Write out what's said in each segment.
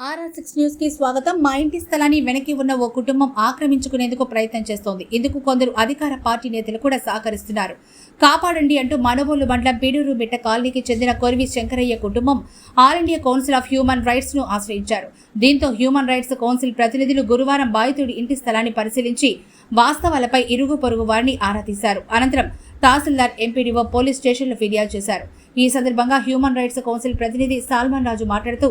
RR6 news కి స్వాగతం. మా ఇంటి స్థలాన్ని వెనక్కి ఉన్న ఓ కుటుంబం ఆక్రమించుకునేందుకు ప్రయత్నం చేస్తోంది. ఇందుకు కొందరు అధికార పార్టీ నేతలు కూడా సహకరిస్తున్నారు. కాపాడండి అంటూ మనబోలు మండలం పీడూరు బిట్ట కాలనీకి చెందిన కొరివి శంకరయ్య కుటుంబం all India council of human rights ను ఆశ్రయించారు. దీంతో హ్యూమన్ రైట్స్ కౌన్సిల్ ప్రతినిధులు గురువారం బాధితుడి ఇంటి స్థలాన్ని పరిశీలించి వాస్తవాలపై ఇరుగు పొరుగు వారిని ఆరా తీశారు. అనంతరం తహసీల్దార్, ఎంపీడీఓ, పోలీస్ స్టేషన్లో ఫిర్యాదు చేశారు. ఈ సందర్భంగా హ్యూమన్ రైట్స్ కౌన్సిల్ ప్రతినిధి సాల్మన్ రాజు మాట్లాడుతూ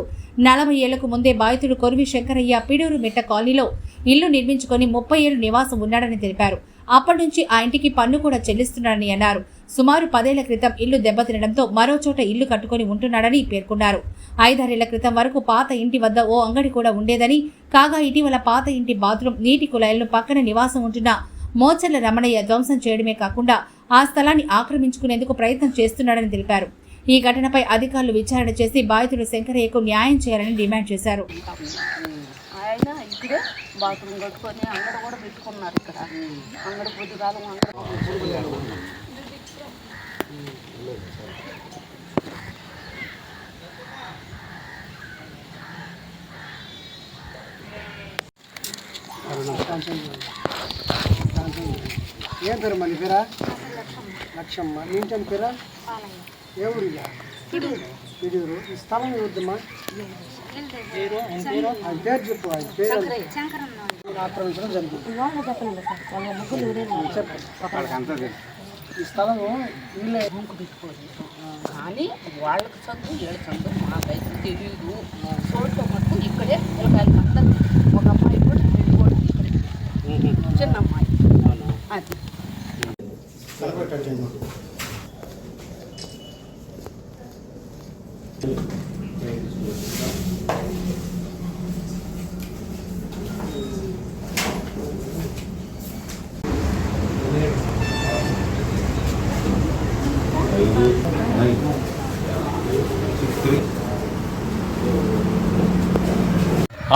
40 ఏళ్లకు ముందే బాధితుడు కొరివి శంకరయ్య పీడూరు మిట్ట కాలనీలో ఇల్లు నిర్మించుకొని 30 ఏళ్లు నివాసం ఉన్నాడని తెలిపారు. అప్పటి నుంచి ఆ ఇంటికి పన్ను కూడా చెల్లిస్తున్నాడని అన్నారు. సుమారు 10 ఏళ్ల క్రితం ఇల్లు దెబ్బతినడంతో మరో చోట ఇల్లు కట్టుకొని ఉంటున్నాడని పేర్కొన్నారు. 5-6 ఏళ్ల క్రితం వరకు పాత ఇంటి వద్ద ఓ అంగడి కూడా ఉండేదని, కాగా ఇటీవల పాత ఇంటి బాత్రూం, నీటి కుళాయిలను పక్కన నివాసం ఉంటున్న మోచర్ల రమణయ్య ధ్వంసం చేయడమే కాకుండా ఆ స్థలాన్ని ఆక్రమించుకునేందుకు ప్రయత్నం చేస్తున్నాడని తెలిపారు. ఈ ఘటనపై అధికారులు విచారణ చేసి బాధితుడు శంకరయ్యకు న్యాయం చేయాలని డిమాండ్ చేశారు. ఆయన ఇక్కడే బాత్రూమ్ కట్టుకొని అంగడి కూడా పెట్టుకున్నారు. ఇక్కడ అంగడి పొద్దుగాలం ఏం పేరు మన పేరా? లక్ష్మమ్మ. మీ ఇంటి పేరా? ఏ ఊరు? పిడూరు. ఈ స్థలం వద్దమ్మా, పేరు చెప్పు. అది పేరు ఆక్రమించడం జరుగుతుంది. ఈ స్థలం వీళ్ళే పెట్టుకోవాలి కానీ వాళ్ళకి చదువు ఏడు చదువు మాకైతే తెలియదు. చోట్ల మటుకు ఇక్కడే అందరూ ఒక అమ్మాయి కూడా పెట్టుకోవడం ఇక్కడే, చిన్న అమ్మాయి. అది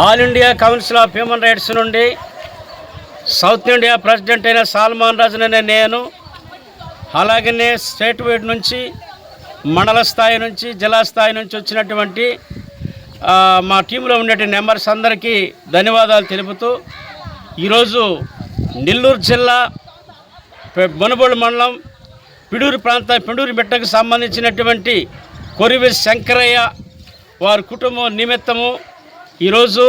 all India council of human rights నుండి సౌత్ ఇండియా ప్రెసిడెంట్ అయిన సాల్మన్ రాజు అనే నేను, అలాగనే స్టేట్ వైడ్ నుంచి, మండల స్థాయి నుంచి, జిల్లా స్థాయి నుంచి వచ్చినటువంటి మా టీంలో ఉండే మెంబర్స్ అందరికీ ధన్యవాదాలు తెలుపుతూ, ఈరోజు నెల్లూరు జిల్లా మునబోలు మండలం పీడూరు బిట్టకు సంబంధించినటువంటి కొరివి శంకరయ్య వారి కుటుంబం నిమిత్తము ఈరోజు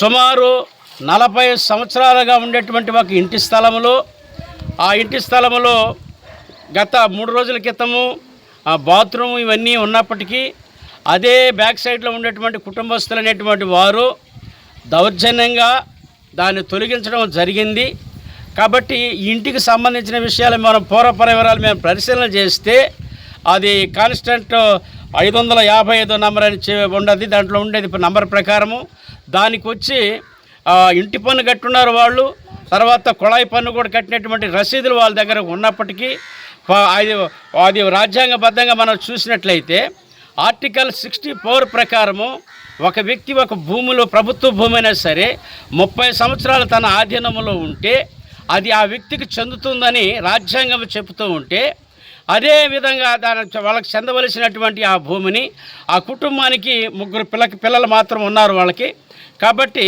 సుమారు 40 సంవత్సరాలుగా ఉండేటువంటి ఒక ఇంటి స్థలంలో, ఆ ఇంటి స్థలంలో గత 3 రోజుల క్రితము ఆ బాత్రూమ్ ఇవన్నీ ఉన్నప్పటికీ అదే బ్యాక్ సైడ్లో ఉండేటువంటి కుటుంబస్తులు అనేటువంటి వారు దౌర్జన్యంగా దాన్ని తొలగించడం జరిగింది. కాబట్టి ఈ ఇంటికి సంబంధించిన విషయాలు మనం పూర్వపర వివరాలు మేము పరిశీలన చేస్తే అది కాన్స్టెంట్ 555 నంబర్ అని ఉండదు. దాంట్లో ఉండేది నంబర్ ప్రకారము దానికి వచ్చి ఇంటి పన్ను కట్టున్నారు వాళ్ళు. తర్వాత కుళాయి పన్ను కూడా కట్టినటువంటి రసీదులు వాళ్ళ దగ్గర ఉన్నప్పటికీ అది రాజ్యాంగబద్ధంగా మనం చూసినట్లయితే ఆర్టికల్ 64 ప్రకారము ఒక వ్యక్తి ఒక భూమిలో, ప్రభుత్వ భూమి అయినా సరే 30 సంవత్సరాలు తన ఆధీనంలో ఉంటే అది ఆ వ్యక్తికి చెందుతుందని రాజ్యాంగం చెబుతూ ఉంటే, అదేవిధంగా వాళ్ళకి చెందవలసినటువంటి ఆ భూమిని ఆ కుటుంబానికి 3 పిల్లలు మాత్రం ఉన్నారు వాళ్ళకి. కాబట్టి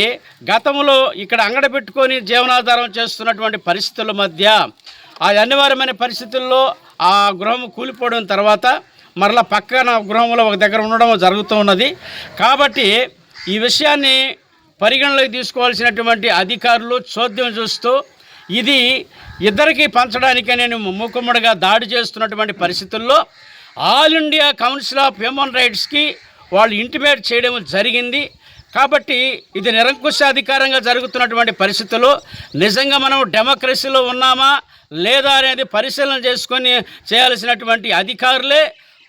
గతంలో ఇక్కడ అంగడి పెట్టుకొని జీవనాధారం చేస్తున్నటువంటి పరిస్థితుల మధ్య అది అనివార్యమైన పరిస్థితుల్లో ఆ గృహం కూలిపోవడం తర్వాత మరలా పక్కన గృహంలో ఒక దగ్గర ఉండడం జరుగుతూ ఉన్నది. కాబట్టి ఈ విషయాన్ని పరిగణలోకి తీసుకోవాల్సినటువంటి అధికారులు చోద్యం చూస్తూ ఇది ఇద్దరికి పంచడానికే నేను మూకుమ్మడిగా దాడి చేస్తున్నటువంటి పరిస్థితుల్లో all India council of human రైట్స్కి వాళ్ళు ఇంటిమేట్ చేయడం జరిగింది. కాబట్టి ఇది నిరంకుశాధికారంగా జరుగుతున్నటువంటి పరిస్థితుల్లో నిజంగా మనం డెమోక్రసీలో ఉన్నామా లేదా అనేది పరిశీలన చేసుకొని చేయాల్సినటువంటి అధికారులే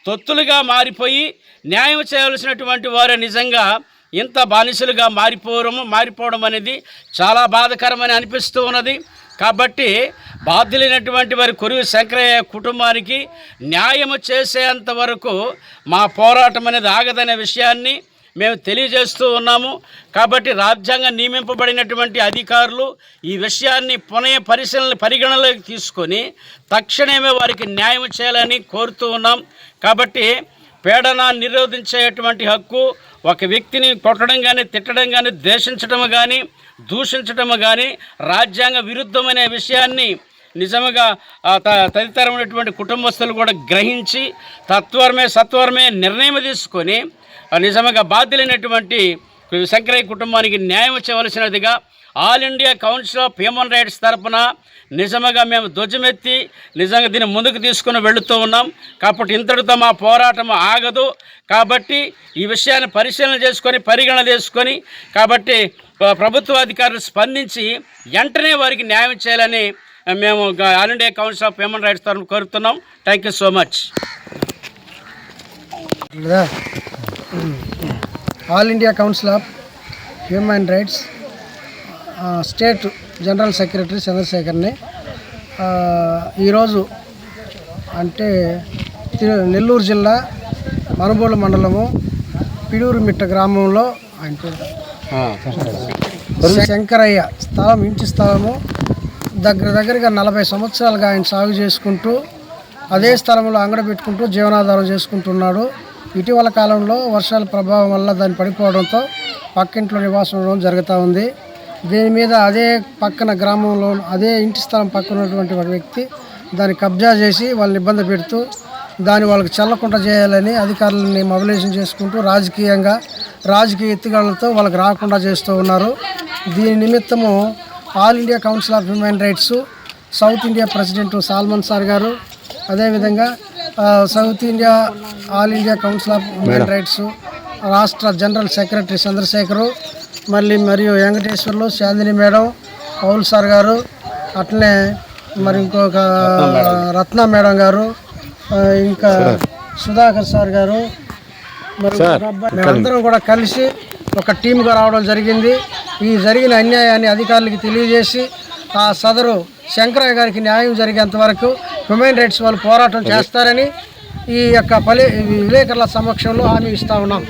తొత్తులుగా మారిపోయి న్యాయం చేయాల్సినటువంటి వారే నిజంగా ఇంత బానిసలుగా మారిపోవడం అనేది చాలా బాధాకరమని అనిపిస్తూ ఉన్నది. కాబట్టి బాధ్యులైనటువంటి వారి కొరివి శంకరయ్య కుటుంబానికి న్యాయం చేసేంత వరకు మా పోరాటం అనేది ఆగదనే విషయాన్ని మేము తెలియజేస్తూ ఉన్నాము. కాబట్టి రాజ్యాంగం నియమింపబడినటువంటి అధికారులు ఈ విషయాన్ని పరిగణలోకి తీసుకొని తక్షణమే వారికి న్యాయం చేయాలని కోరుతూ ఉన్నాం. కాబట్టి పీడన నిరోధించేటువంటి హక్కు, ఒక వ్యక్తిని కొట్టడం కానీ, తిట్టడం కానీ, ద్వేషించడం కానీ, దూషించడం కానీ రాజ్యాంగ విరుద్ధమనే విషయాన్ని నిజంగా తదితరమైనటువంటి కుటుంబస్తులు కూడా గ్రహించి సత్వరమే నిర్ణయం తీసుకొని నిజంగా బాధ్యులైనటువంటి శంకరయ్య కుటుంబానికి న్యాయం చేయవలసినదిగా all India council of human rights తరఫున నిజంగా మేము ధ్వజమెత్తి నిజంగా దీన్ని ముందుకు తీసుకుని వెళుతూ ఉన్నాం. కాబట్టి ఇంతటితో మా పోరాటం ఆగదు. కాబట్టి ఈ విషయాన్ని పరిగణన చేసుకొని కాబట్టి ప్రభుత్వ అధికారులు స్పందించి వెంటనే వారికి న్యాయం చేయాలని మేము all India council of human rights తరఫున కోరుతున్నాం. Thank you so much. All India council of human rights state general secretary చంద్రశేఖర్ని ఈరోజు అంటే నెల్లూరు జిల్లా మనుబోలు మండలము పిడూరుమిట్ట గ్రామంలో శంకరయ్య ఇంటి స్థలము దగ్గరగా 40 సంవత్సరాలుగా ఆయన సాగు చేసుకుంటూ అదే స్థలంలో అంగడి పెట్టుకుంటూ జీవనాధారం చేసుకుంటున్నాడు. ఇటీవల కాలంలో వర్షాల ప్రభావం వల్ల దాన్ని పడిపోవడంతో పక్కింట్లో నివాసం ఉండడం జరుగుతూ ఉంది. దీని మీద అదే పక్కన గ్రామంలో అదే ఇంటి స్థలం పక్కన ఉన్నటువంటి ఒక వ్యక్తి దాన్ని కబ్జా చేసి వాళ్ళని ఇబ్బంది పెడుతూ దాన్ని వాళ్ళకి చెల్లకుండా చేయాలని అధికారులని మొబిలైజేషన్ చేసుకుంటూ రాజకీయ ఎత్తుగడలతో వాళ్ళకి రాకుండా చేస్తూ ఉన్నారు. దీని నిమిత్తము All India council of human Rights South India president Solomon sir గారు, అదేవిధంగా All India council of human Rights రాష్ట్ర జనరల్ సెక్రటరీ చంద్రశేఖరు, మరియు Venkateswarlu, Chandini madam, Paul sir గారు, అట్లనే మరి ఇంకొక రత్న మేడం గారు, ఇంకా సుధాకర్ సార్ గారు, మరి మేమందరం కూడా కలిసి ఒక టీమ్గా రావడం జరిగింది. ఈ జరిగిన అన్యాయాన్ని అధికారులకి తెలియజేసి ఆ సదరు శంకరయ్య గారికి న్యాయం జరిగేంత వరకు హ్యూమన్ రైట్స్ వాళ్ళు పోరాటం చేస్తారని ఈ యొక్క విలేకరుల సమక్షంలో హామీ ఇస్తా ఉన్నాం.